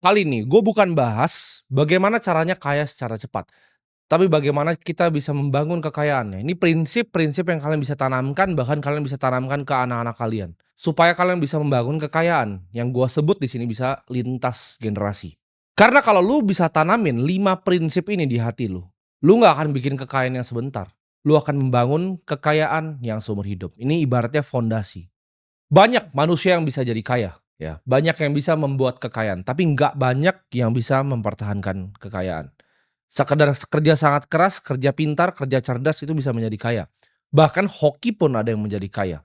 Kali ini gue bukan bahas bagaimana caranya kaya secara cepat, tapi bagaimana kita bisa membangun kekayaannya. Ini prinsip-prinsip yang kalian bisa tanamkan, bahkan kalian bisa tanamkan ke anak-anak kalian. Supaya kalian bisa membangun kekayaan yang gue sebut di sini bisa lintas generasi. Karena kalau lu bisa tanamin 5 prinsip ini di hati lu nggak akan bikin kekayaan yang sebentar. Lu akan membangun kekayaan yang seumur hidup. Ini ibaratnya fondasi. Banyak manusia yang bisa jadi kaya, ya. Banyak yang bisa membuat kekayaan, tapi nggak banyak yang bisa mempertahankan kekayaan. Sekedar kerja sangat keras, kerja pintar, kerja cerdas itu bisa menjadi kaya. Bahkan hoki pun ada yang menjadi kaya.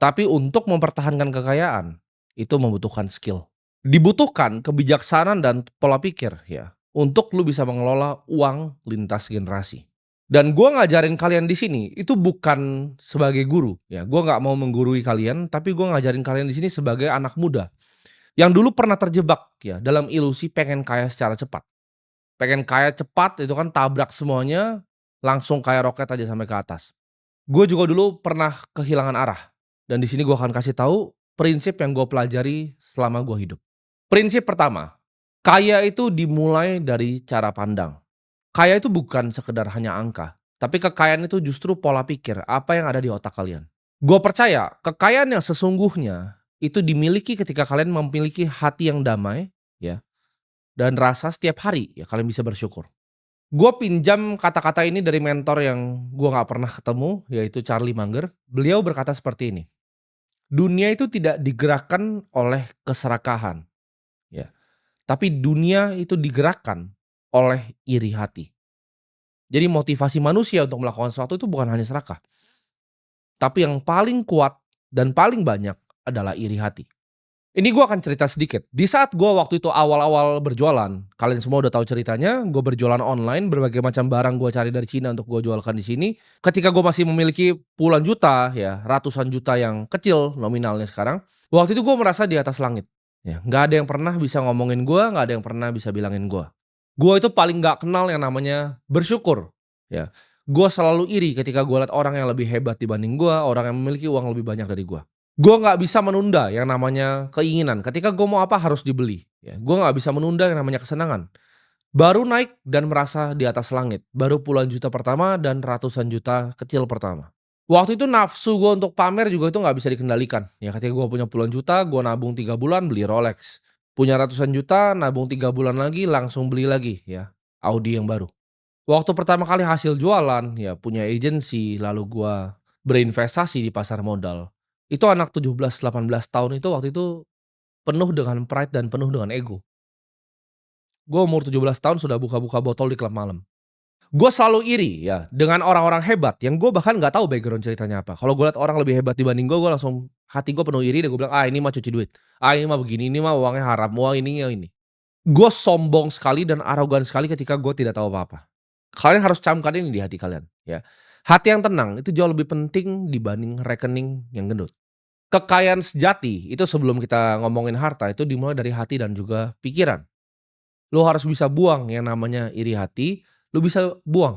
Tapi untuk mempertahankan kekayaan, itu membutuhkan skill. Dibutuhkan kebijaksanaan dan pola pikir ya, untuk lu bisa mengelola uang lintas generasi. Dan gua ngajarin kalian di sini, itu bukan sebagai guru ya, gua nggak mau menggurui kalian, tapi gua ngajarin kalian di sini sebagai anak muda, yang dulu pernah terjebak ya, dalam ilusi pengen kaya secara cepat. Pengen kaya cepat itu kan tabrak semuanya, langsung kayak roket aja sampai ke atas. Gue juga dulu pernah kehilangan arah, dan di sini gue akan kasih tahu prinsip yang gue pelajari selama gue hidup. Prinsip pertama, kaya itu dimulai dari cara pandang. Kaya itu bukan sekedar hanya angka, tapi kekayaan itu justru pola pikir, apa yang ada di otak kalian. Gue percaya kekayaan yang sesungguhnya itu dimiliki ketika kalian memiliki hati yang damai, ya, dan rasa setiap hari ya kalian bisa bersyukur. Gue pinjam kata-kata ini dari mentor yang gue nggak pernah ketemu, yaitu Charlie Munger. Beliau berkata seperti ini, "Dunia itu tidak digerakkan oleh keserakahan, ya, tapi dunia itu digerakkan oleh iri hati." Jadi motivasi manusia untuk melakukan sesuatu itu bukan hanya serakah, tapi yang paling kuat dan paling banyak adalah iri hati. Ini gue akan cerita sedikit. Di saat gue waktu itu awal-awal berjualan, kalian semua udah tahu ceritanya, gue berjualan online, berbagai macam barang gue cari dari Cina untuk gue jualkan di sini. Ketika gue masih memiliki puluhan juta, ya ratusan juta yang kecil nominalnya sekarang, waktu itu gue merasa di atas langit. Ya, nggak ada yang pernah bisa ngomongin gue, nggak ada yang pernah bisa bilangin gue. Gue itu paling nggak kenal yang namanya bersyukur. Ya, gue selalu iri ketika gue lihat orang yang lebih hebat dibanding gue, orang yang memiliki uang lebih banyak dari gue. Gue nggak bisa menunda yang namanya keinginan, ketika gue mau apa harus dibeli, ya. Gue nggak bisa menunda yang namanya kesenangan. Baru naik dan merasa di atas langit, baru puluhan juta pertama dan ratusan juta kecil pertama. Waktu itu nafsu gue untuk pamer juga itu nggak bisa dikendalikan, ya ketika gue punya puluhan juta, gue nabung 3 bulan beli Rolex. Punya ratusan juta, nabung 3 bulan lagi langsung beli lagi ya, Audi yang baru. Waktu pertama kali hasil jualan, ya punya agensi, lalu gua berinvestasi di pasar modal. Itu anak 17, 18 tahun itu waktu itu penuh dengan pride dan penuh dengan ego. Gua umur 17 tahun sudah buka-buka botol di klub malam. Gua selalu iri ya dengan orang-orang hebat yang gua bahkan nggak tahu background ceritanya apa. Kalau gua lihat orang lebih hebat dibanding gua langsung hati gua penuh iri dan gua bilang, "Ah ini mah cuci duit. Ah ini mah begini, ini mah uangnya haram, wah ini ya ini." Gua sombong sekali dan arogan sekali ketika gua tidak tahu apa-apa. Kalian harus camkan ini di hati kalian, ya. Hati yang tenang itu jauh lebih penting dibanding rekening yang gendut. Kekayaan sejati itu sebelum kita ngomongin harta itu dimulai dari hati dan juga pikiran. Lu harus bisa buang yang namanya iri hati, lu bisa buang